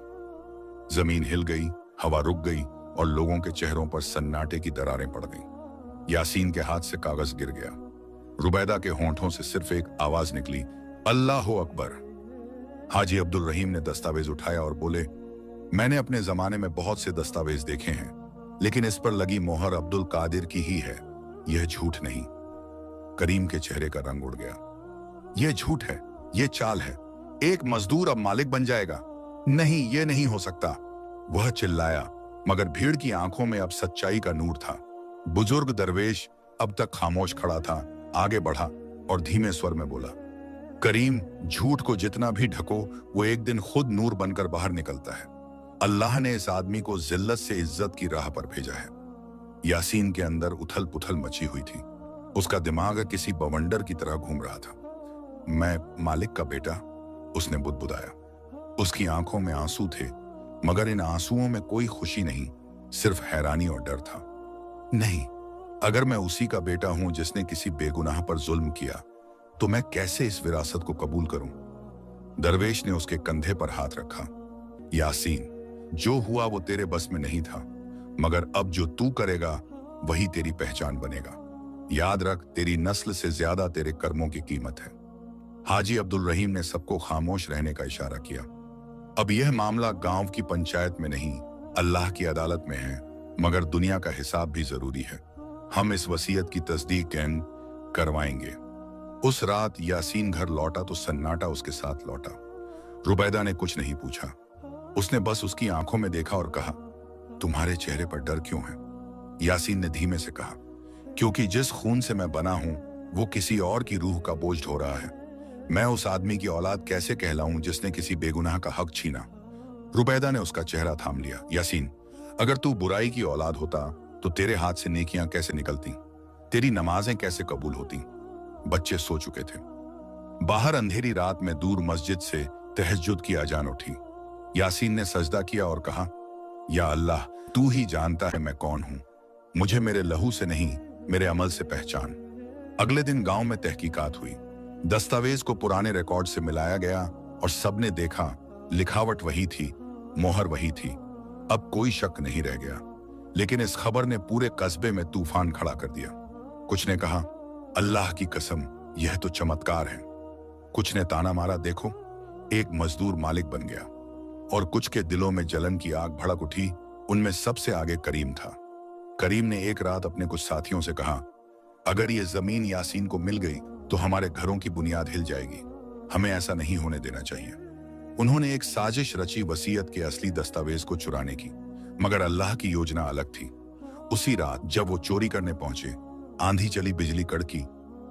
जमीन हिल गई, हवा रुक गई और लोगों के चेहरों पर सन्नाटे की दरारें पड़ गईं। यासीन के हाथ से कागज गिर गया। रुबैदा के होंठों से सिर्फ एक आवाज निकली, अल्लाह अकबर। हाजी अब्दुल रहीम ने दस्तावेज उठाया और बोले, मैंने अपने जमाने में बहुत से दस्तावेज देखे हैं, लेकिन इस पर लगी मोहर अब्दुल कादिर की ही है, यह झूठ नहीं। करीम के चेहरे का रंग उड़ गया। यह झूठ है, यह चाल है। एक मजदूर अब मालिक बन जाएगा? नहीं, यह नहीं हो सकता, वह चिल्लाया, मगर भीड़ की आंखों में अब सच्चाई का नूर था। बुजुर्ग दरवेश अब तक खामोश खड़ा था, आगे बढ़ा और धीमे स्वर में बोला, करीम, झूठ को जितना भी ढको वो एक दिन खुद नूर बनकर बाहर निकलता है। अल्लाह ने इस आदमी को जिल्लत से इज्जत की राह पर भेजा है। यासीन के अंदर उथल पुथल मची हुई थी। उसका दिमाग किसी बवंडर की तरह घूम रहा था। मैं मालिक का बेटा, उसने बुदबुदाया। उसकी आंखों में आंसू थे, मगर इन आंसुओं में कोई खुशी नहीं, सिर्फ हैरानी और डर था। नहीं, अगर मैं उसी का बेटा हूं जिसने किसी बेगुनाह पर जुल्म किया, तो मैं कैसे इस विरासत को कबूल करूं? दरवेश ने उसके कंधे पर हाथ रखा। यासीन, जो हुआ वो तेरे बस में नहीं था, मगर अब जो तू करेगा वही तेरी पहचान बनेगा। याद रख, तेरी नस्ल से ज्यादा तेरे कर्मों की कीमत है। हाजी अब्दुल रहीम ने सबको खामोश रहने का इशारा किया। अब यह मामला गांव की पंचायत में नहीं, अल्लाह की अदालत में है, मगर दुनिया का हिसाब भी जरूरी है। हम इस वसीयत की तस्दीक करवाएंगे। उस रात यासीन घर लौटा तो सन्नाटा उसके साथ लौटा। रुबैदा ने कुछ नहीं पूछा, उसने बस उसकी आंखों में देखा और कहा, तुम्हारे चेहरे पर डर क्यों है? यासीन ने धीमे से कहा, क्योंकि जिस खून से मैं बना हूं वो किसी और की रूह का बोझ ढो रहा है। मैं उस आदमी की औलाद कैसे कहलाऊं जिसने किसी बेगुनाह का हक छीना? रुबैदा ने उसका चेहरा थाम लिया। यासीन, अगर तू बुराई की औलाद होता तो तेरे हाथ से नेकियां कैसे निकलती, तेरी नमाजें कैसे कबूल होती? बच्चे सो चुके थे। बाहर अंधेरी रात में दूर मस्जिद से तहज्जुद की अजान उठी। यासीन ने सजदा किया और कहा, या अल्लाह, तू ही जानता है मैं कौन हूं। मुझे मेरे लहू से नहीं, मेरे अमल से पहचान। अगले दिन गांव में तहकीकात हुई। दस्तावेज को पुराने रिकॉर्ड से मिलाया गया और सबने देखा, लिखावट वही थी, मोहर वही थी। अब कोई शक नहीं रह गया। लेकिन इस खबर ने पूरे कस्बे में तूफान खड़ा कर दिया। कुछ ने कहा, अल्लाह की कसम, यह तो चमत्कार है। कुछ ने ताना मारा, देखो, एक मजदूर मालिक बन गया। और कुछ के दिलों में जलन की आग भड़क उठी। उनमें सबसे आगे करीम था। करीम ने एक रात अपने कुछ साथियों से कहा, अगर ये जमीन यासीन को मिल गई तो हमारे घरों की बुनियाद हिल जाएगी। हमें ऐसा नहीं होने देना चाहिए। उन्होंने एक साजिश रची वसीयत के असली दस्तावेज को चुराने की, मगर अल्लाह की योजना अलग थी। उसी रात जब वो चोरी करने पहुंचे, आंधी चली, बिजली कड़की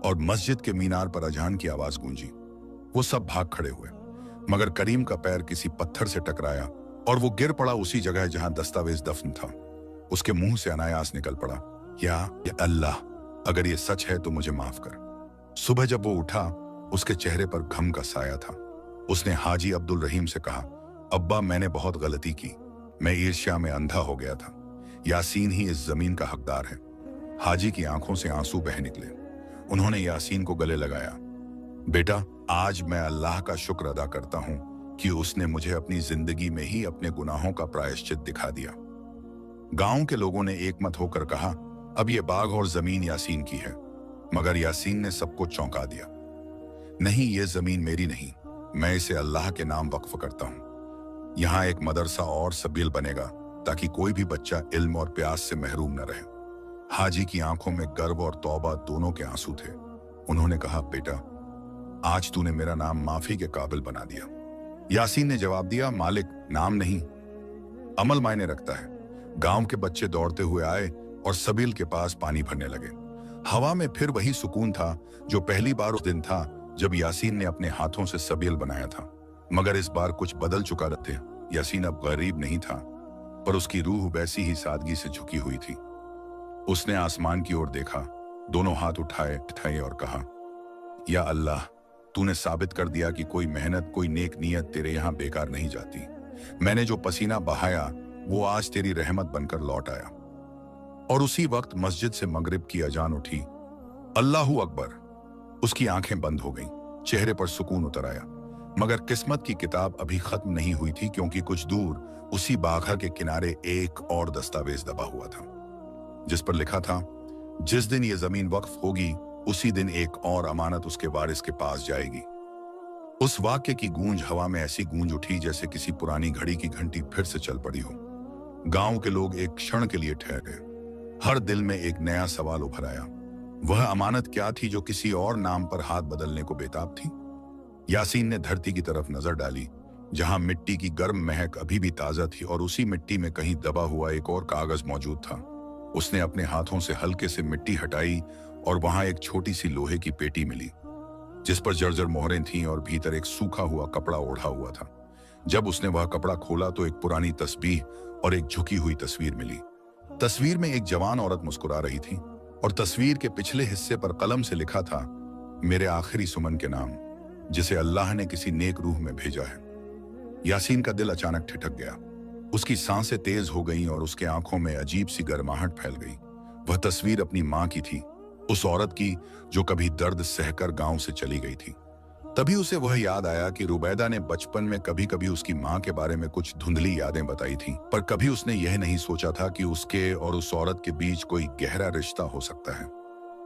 और मस्जिद के मीनार पर अजान की आवाज गूंजी। वो सब भाग खड़े हुए, मगर करीम का पैर किसी पत्थर से टकराया और वो गिर पड़ा उसी जगह जहां दस्तावेज दफन था। उसके मुंह से अनायास निकल पड़ा, या अल्लाह, अगर ये सच है तो मुझे माफ कर। सुबह जब वो उठा, उसके चेहरे पर गम का साया था। उसने हाजी अब्दुल रहीम से कहा, अब्बा, मैंने बहुत गलती की। मैं ईर्ष्या में अंधा हो गया था। यासीन ही इस जमीन का हकदार है। हाजी की आंखों से आंसू बह निकले। उन्होंने यासीन को गले लगाया। बेटा, आज मैं अल्लाह का शुक्र अदा करता हूं कि उसने मुझे अपनी जिंदगी में ही अपने गुनाहों का प्रायश्चित दिखा दिया। गांव के लोगों ने एकमत होकर कहा, अब ये बाग और जमीन यासीन की है। मगर यासीन ने सबको चौंका दिया। नहीं, ये जमीन मेरी नहीं, मैं इसे अल्लाह के नाम वक्फ करता हूं। यहां एक मदरसा और सबील बनेगा ताकि कोई भी बच्चा इल्म और प्यास से महरूम न रहे। हाजी की आंखों में गर्व और तौबा दोनों के आंसू थे। उन्होंने कहा, बेटा, आज तूने मेरा नाम माफी के काबिल बना दिया। यासीन ने जवाब दिया, मालिक, नाम नहीं, अमल मायने रखता है। गांव के बच्चे दौड़ते हुए आए और सबील के पास पानी भरने लगे। हवा में फिर वही सुकून था जो पहली बार उस दिन था जब यासीन ने अपने हाथों से सबील बनाया था। मगर इस बार कुछ बदल चुका था। यासीन अब गरीब नहीं था, पर उसकी रूह वैसी ही सादगी से झुकी हुई थी। उसने आसमान की ओर देखा, दोनों हाथ उठाए और कहा, या अल्लाह, तूने साबित कर दिया कि कोई मेहनत, कोई नेक नियत तेरे यहाँ बेकार नहीं जाती। मैंने जो पसीना बहाया वो आज तेरी रहमत बनकर लौट आया। और उसी वक्त मस्जिद से मगरिब की अजान उठी। अल्लाहू अकबर। उसकी आंखें बंद हो गईं, चेहरे पर सुकून उतर आया। मगर किस्मत की किताब अभी खत्म नहीं हुई थी, क्योंकि कुछ दूर उसी बाघा के किनारे एक और दस्तावेज दबा हुआ था, जिस पर लिखा था, जिस दिन ये जमीन वक्फ होगी उसी दिन एक और अमानत उसके वारिस के पास जाएगी। उस वाक्य की गूंज हवा में ऐसी गूंज उठी जैसे किसी पुरानी घड़ी की घंटी फिर से चल पड़ी हो। गांव के लोग एक क्षण के लिए ठहर गए। हर दिल में एक नया सवाल उभर आया। वह अमानत क्या थी जो किसी और नाम पर हाथ बदलने को बेताब थी? यासीन ने धरती की तरफ नजर डाली, जहां मिट्टी की गर्म महक अभी भी ताजा थी और उसी मिट्टी में कहीं दबा हुआ एक और कागज मौजूद था। उसने अपने हाथों से हल्के से मिट्टी हटाई और वहां एक छोटी सी लोहे की पेटी मिली, जिस पर जर्जर मोहरें थीं और भीतर एक सूखा हुआ कपड़ा ओढ़ा हुआ था। जब उसने वह कपड़ा खोला तो एक पुरानी तस्बीह और एक झुकी हुई तस्वीर मिली। तस्वीर में एक जवान औरत मुस्कुरा रही थी और तस्वीर के पिछले हिस्से पर कलम से लिखा था, मेरे आखिरी सुमन के नाम, जिसे अल्लाह ने किसी नेक रूह में भेजा है। यासीन का दिल अचानक ठिठक गया। उसकी सांसें तेज हो गईं और उसके आंखों में अजीब सी गर्माहट फैल गई। वह तस्वीर अपनी मां की थी, उस औरत की जो कभी दर्द सहकर गांव से चली गई थी। तभी उसे वह याद आया कि रुबैदा ने बचपन में कभी कभी उसकी मां के बारे में कुछ धुंधली यादें बताई थीं, पर कभी उसने यह नहीं सोचा था कि उसके और उस औरत के बीच कोई गहरा रिश्ता हो सकता है।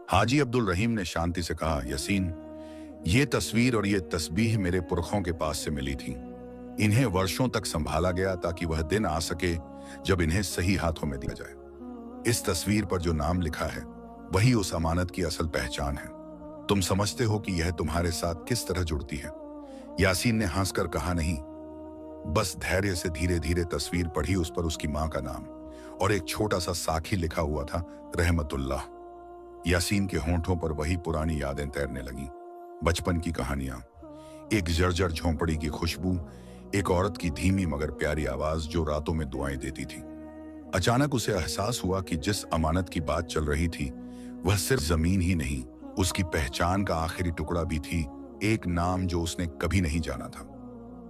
हाजी अब्दुल रहीम ने शांति से कहा, यासीन, ये तस्वीर और ये तस्बीह मेरे पुरखों के पास से मिली थी। इन्हें वर्षों तक संभाला गया ताकि वह दिन आ सके जब इन्हें सही हाथों में दिया जाए। इस तस्वीर पर जो नाम लिखा है वही उस अमानत की असल पहचान है। तुम समझते हो कि यह तुम्हारे साथ किस तरह जुड़ती है? यासीन ने हंसकर कहा, नहीं, बस धैर्य से धीरे धीरे तस्वीर पढ़ी। उस पर उसकी मां का नाम और एक छोटा सा साखी लिखा हुआ था, रहमतुल्लाह। यासीन के होंठों पर वही पुरानी यादें तैरने लगी। बचपन की कहानियां, एक जर्जर झोंपड़ी की खुशबू, एक औरत की धीमी मगर प्यारी आवाज जो रातों में दुआएं देती थी। अचानक उसे एहसास हुआ कि जिस अमानत की बात चल रही थी वह सिर्फ जमीन ही नहीं, उसकी पहचान का आखिरी टुकड़ा भी थी। एक नाम जो उसने कभी नहीं जाना था,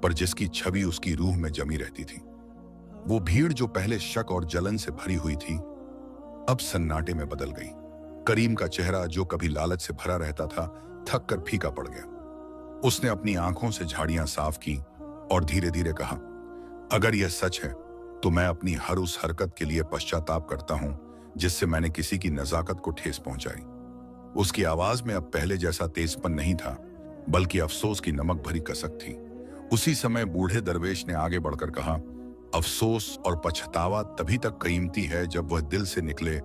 पर जिसकी छवि उसकी रूह में जमी रहती थी। वो भीड़ जो पहले शक और जलन से भरी हुई थी, अब सन्नाटे में बदल गई। करीम का चेहरा जो कभी लालच से भरा रहता था, थक कर फीका पड़ गया। उसने अपनी आंखों से झाड़ियां साफ की और धीरे धीरे कहा, अगर यह सच है तो मैं अपनी हर उस हरकत के लिए पश्चाताप करता हूं जिससे मैंने किसी की नजाकत को ठेस पहुंचाई। उसकी आवाज में अब पहले जैसा तेजपन नहीं था, बल्कि अफसोस की नमक भरी कसक थी। उसी समय बूढ़े दरवेश ने आगे बढ़कर कहा, अफसोस और पछतावा तभी तक कीमती है जब वह दिल से निकले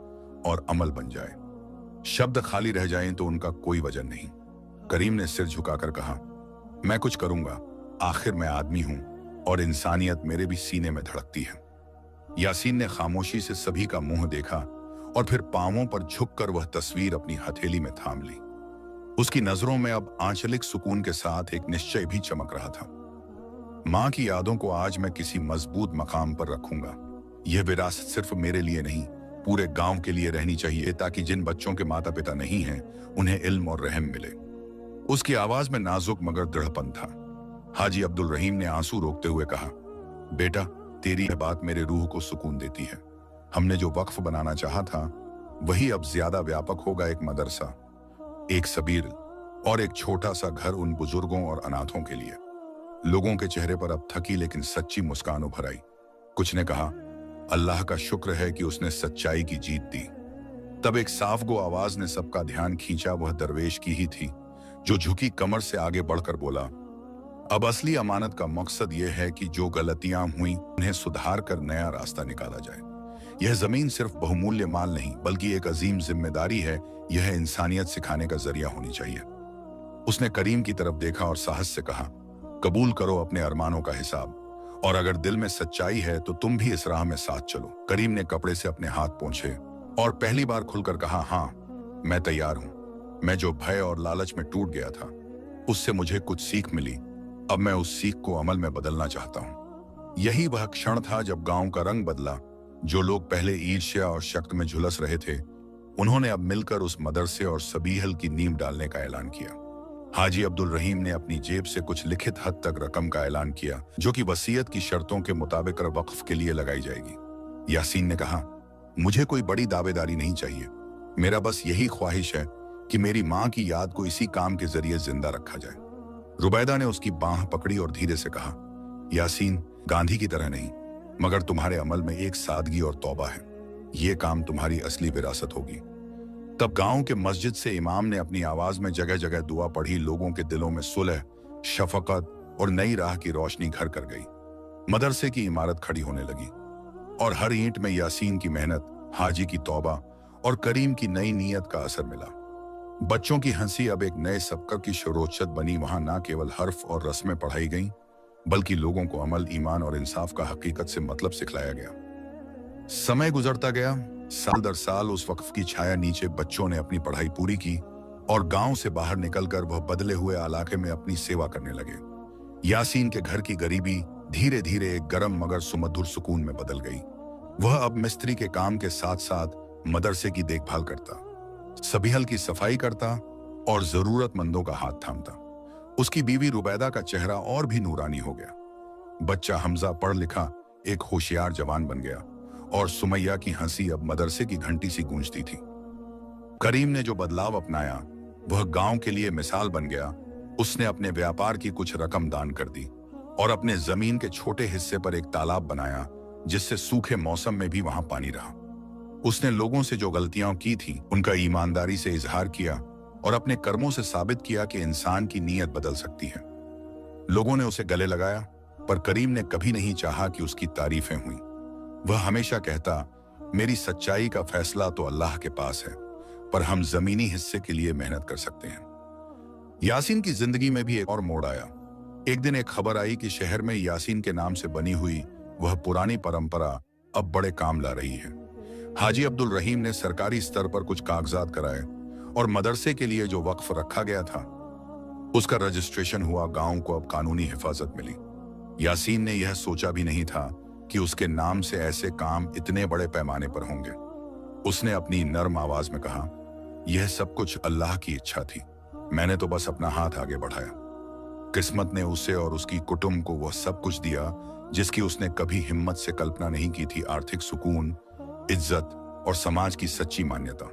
और अमल बन जाए। शब्द खाली रह जाएं तो उनका कोई वजन नहीं। करीम ने सिर झुकाकर कहा, मैं कुछ करूंगा, आखिर मैं आदमी हूं और इंसानियत मेरे भी सीने में धड़कती है। यासीन ने खामोशी से सभी का मुंह देखा और फिर पांवों पर झुककर वह तस्वीर अपनी हथेली में थाम ली। उसकी नजरों में अब आंचलिक सुकून के साथ एक निश्चय भी चमक रहा था। मां की यादों को आज मैं किसी मजबूत मकाम पर रखूंगा। यह विरासत सिर्फ मेरे लिए नहीं, पूरे गांव के लिए रहनी चाहिए, ताकि जिन बच्चों के माता पिता नहीं हैं उन्हें इल्म और रहम मिले। उसकी आवाज में नाजुक मगर दृढ़पन था। हाजी अब्दुल रहीम ने आंसू रोकते हुए कहा, बेटा, तेरी यह बात मेरे रूह को सुकून देती है। हमने जो वक्फ बनाना चाहा था वही अब ज्यादा व्यापक होगा। एक मदरसा, एक सबीर और एक छोटा सा घर उन बुजुर्गों और अनाथों के लिए। लोगों के चेहरे पर अब थकी लेकिन सच्ची मुस्कान उभर आई। कुछ ने कहा, अल्लाह का शुक्र है कि उसने सच्चाई की जीत दी। तब एक साफ गो आवाज ने सबका ध्यान खींचा। वह दरवेश की ही थी जो झुकी कमर से आगे बढ़कर बोला, अब असली अमानत का मकसद यह है कि जो गलतियां हुई उन्हें सुधार कर नया रास्ता निकाला जाए। यह जमीन सिर्फ बहुमूल्य माल नहीं बल्कि एक अजीम जिम्मेदारी है। यह इंसानियत सिखाने का जरिया होनी चाहिए। उसने करीम की तरफ देखा और साहस से कहा, कबूल करो अपने अरमानों का हिसाब, और अगर दिल में सच्चाई है तो तुम भी इस राह में साथ चलो। करीम ने कपड़े से अपने हाथ पोंछे और पहली बार खुलकर कहा, हाँ, मैं तैयार हूं। मैं जो भय और लालच में टूट गया था उससे मुझे कुछ सीख मिली। अब मैं उस सीख को अमल में बदलना चाहता हूं। यही वह क्षण था जब गांव का रंग बदला। जो लोग पहले ईर्ष्या और शक में झुलस रहे थे, उन्होंने अब मिलकर उस मदरसे और सबीहल की नींव डालने का ऐलान किया। हाजी अब्दुल रहीम ने अपनी जेब से कुछ लिखित हद तक रकम का ऐलान किया, जो कि वसीयत की शर्तों के मुताबिक वक्फ के लिए लगाई जाएगी। यासीन ने कहा, मुझे कोई बड़ी दावेदारी नहीं चाहिए। मेरा बस यही ख्वाहिश है कि मेरी मां की याद को इसी काम के जरिए जिंदा रखा जाए। रुबैदा ने उसकी बांह पकड़ी और धीरे से कहा, यासीन, गांधी की तरह नहीं, मगर तुम्हारे अमल में एक सादगी और तौबा है। ये काम तुम्हारी असली विरासत होगी। तब गांव के मस्जिद से इमाम ने अपनी आवाज में जगह जगह दुआ पढ़ी। लोगों के दिलों में सुलह, शफकत और नई राह की रोशनी घर कर गई। मदरसे की इमारत खड़ी होने लगी और हर ईंट में यासीन की मेहनत, हाजी की तौबा और करीम की नई नीयत का असर मिला। बच्चों की हंसी अब एक नए सबक की शरोचत बनी। वहां ना केवल हर्फ और रस्में पढ़ाई गईं, बल्कि लोगों को अमल, ईमान और इंसाफ का हकीकत से मतलब सिखलाया गया। समय गुजरता गया। साल दर साल उस वक्फ की छाया नीचे बच्चों ने अपनी पढ़ाई पूरी की और गांव से बाहर निकलकर वह बदले हुए इलाके में अपनी सेवा करने लगे। यासीन के घर की गरीबी धीरे धीरे एक गर्म मगर सुमधुर सुकून में बदल गई। वह अब मिस्त्री के काम के साथ साथ मदरसे की देखभाल करता, सबिहल की सफाई करता और जरूरतमंदों का हाथ थामता। उसकी बीवी रुबैदा का चेहरा और भी नूरानी हो गया। बच्चा हमजा पढ़ लिखा एक होशियार जवान बन गया और सुमैया की हंसी अब मदरसे की घंटी सी गूंजती थी। करीम ने जो बदलाव अपनाया वह गांव के लिए मिसाल बन गया। उसने अपने व्यापार की कुछ रकम दान कर दी और अपने जमीन के छोटे हिस्से पर एक तालाब बनाया, जिससे सूखे मौसम में भी वहां पानी रहा। उसने लोगों से जो गलतियां की थी उनका ईमानदारी से इजहार किया और अपने कर्मों से साबित किया कि इंसान की नीयत बदल सकती है। लोगों ने उसे गले लगाया, पर करीम ने कभी नहीं चाहा कि उसकी तारीफें हुई। वह हमेशा कहता, मेरी सच्चाई का फैसला तो अल्लाह के पास है, पर हम जमीनी हिस्से के लिए मेहनत कर सकते हैं। यासीन की जिंदगी में भी एक और मोड़ आया। एक दिन एक खबर आई कि शहर में यासीन के नाम से बनी हुई वह पुरानी परंपरा अब बड़े काम ला रही है। हाजी अब्दुल रहीम ने सरकारी स्तर पर कुछ कागजात कराए और मदरसे के लिए जो वक्फ रखा गया था उसका रजिस्ट्रेशन हुआ। गांव को अब कानूनी हिफाजत मिली। यासीन ने यह सोचा भी नहीं था कि उसके नाम से ऐसे काम इतने बड़े पैमाने पर होंगे। उसने अपनी नर्म आवाज में कहा, यह सब कुछ अल्लाह की इच्छा थी, मैंने तो बस अपना हाथ आगे बढ़ाया। किस्मत ने उसे और उसकी कुटुंब को वह सब कुछ दिया जिसकी उसने कभी हिम्मत से कल्पना नहीं की थी। आर्थिक सुकून, इज्जत और समाज की सच्ची मान्यता।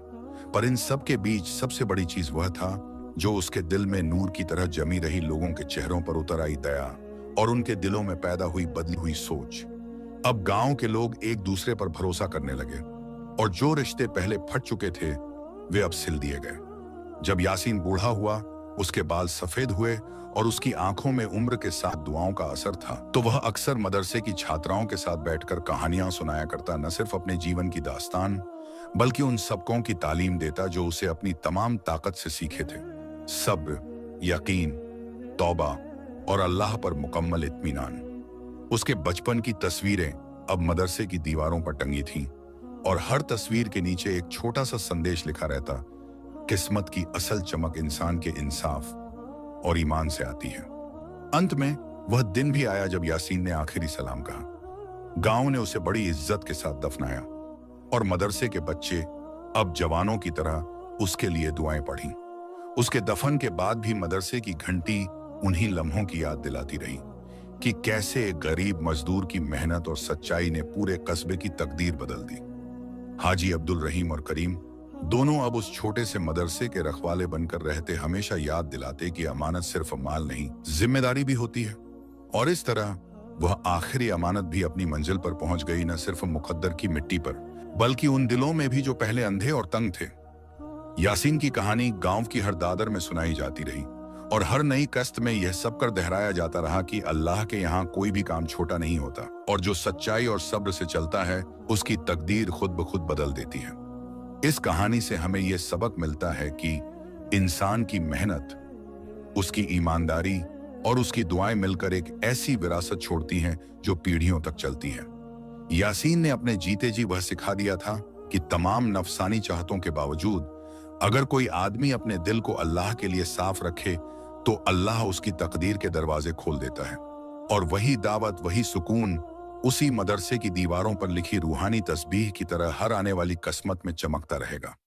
पर इन सब के बीच सबसे बड़ी चीज वह था जो उसके दिल में नूर की तरह जमी रही। लोगों के चेहरों पर उतर आई दया और उनके दिलों में पैदा हुई बदली हुई सोच। अब गांव के लोग एक दूसरे पर भरोसा करने लगे और जो रिश्ते पहले फट चुके थे वे अब सिल दिए गए। जब यासीन बूढ़ा हुआ, उसके बाल सफेद हुए और उसकी आंखों में उम्र के साथ दुआओं का असर था, तो वह अक्सर मदरसे की छात्राओं के साथ बैठकर कहानियां सुनाया करता। न सिर्फ अपने जीवन की दास्तान, बल्कि उन सबकों की तालीम देता जो उसे अपनी तमाम ताकत से सीखे थे। सब्र, यकीन, तौबा और अल्लाह पर मुकम्मल इत्मीनान। उसके बचपन की तस्वीरें अब मदरसे की दीवारों पर टंगी थीं और हर तस्वीर के नीचे एक छोटा सा संदेश लिखा रहता, किस्मत की असल चमक इंसान के इंसाफ और ईमान से आती है। अंत में वह दिन भी आया जब यासीन ने आखिरी सलाम कहा। गांव ने उसे बड़ी इज्जत के साथ दफनाया और मदरसे के बच्चे अब जवानों की तरह उसके लिए दुआएं पढ़ी। उसके दफन के बाद भी मदरसे की घंटी उन्हीं लम्हों की याद दिलाती रही कि कैसे एक गरीब मजदूर की मेहनत और सच्चाई ने पूरे कस्बे की तकदीर बदल दी। हाजी अब्दुल रहीम और करीम दोनों अब उस छोटे से मदरसे के रखवाले बनकर रहते, हमेशा याद दिलाते कि अमानत सिर्फ माल नहीं, जिम्मेदारी भी होती है। और इस तरह वह आखिरी अमानत भी अपनी मंजिल पर पहुंच गई, न सिर्फ मुकद्दर की मिट्टी पर, बल्कि उन दिलों में भी जो पहले अंधे और तंग थे। यासीन की कहानी गांव की हर दादर में सुनाई जाती रही और हर नई कश्त में यह सब कर दोहराया जाता रहा कि अल्लाह के यहाँ कोई भी काम छोटा नहीं होता और जो सच्चाई और सब्र से चलता है उसकी तकदीर खुद ब खुद बदल देती है। इस कहानी से हमें यह सबक मिलता है कि इंसान की मेहनत, उसकी ईमानदारी और उसकी दुआएं मिलकर एक ऐसी विरासत छोड़ती हैं जो पीढ़ियों तक चलती है। यासीन ने अपने जीते जी वह सिखा दिया था कि तमाम नफसानी चाहतों के बावजूद अगर कोई आदमी अपने दिल को अल्लाह के लिए साफ रखे तो अल्लाह उसकी तकदीर के दरवाजे खोल देता है। और वही दावत, वही सुकून उसी मदरसे की दीवारों पर लिखी रूहानी तस्बीह की तरह हर आने वाली किस्मत में चमकता रहेगा।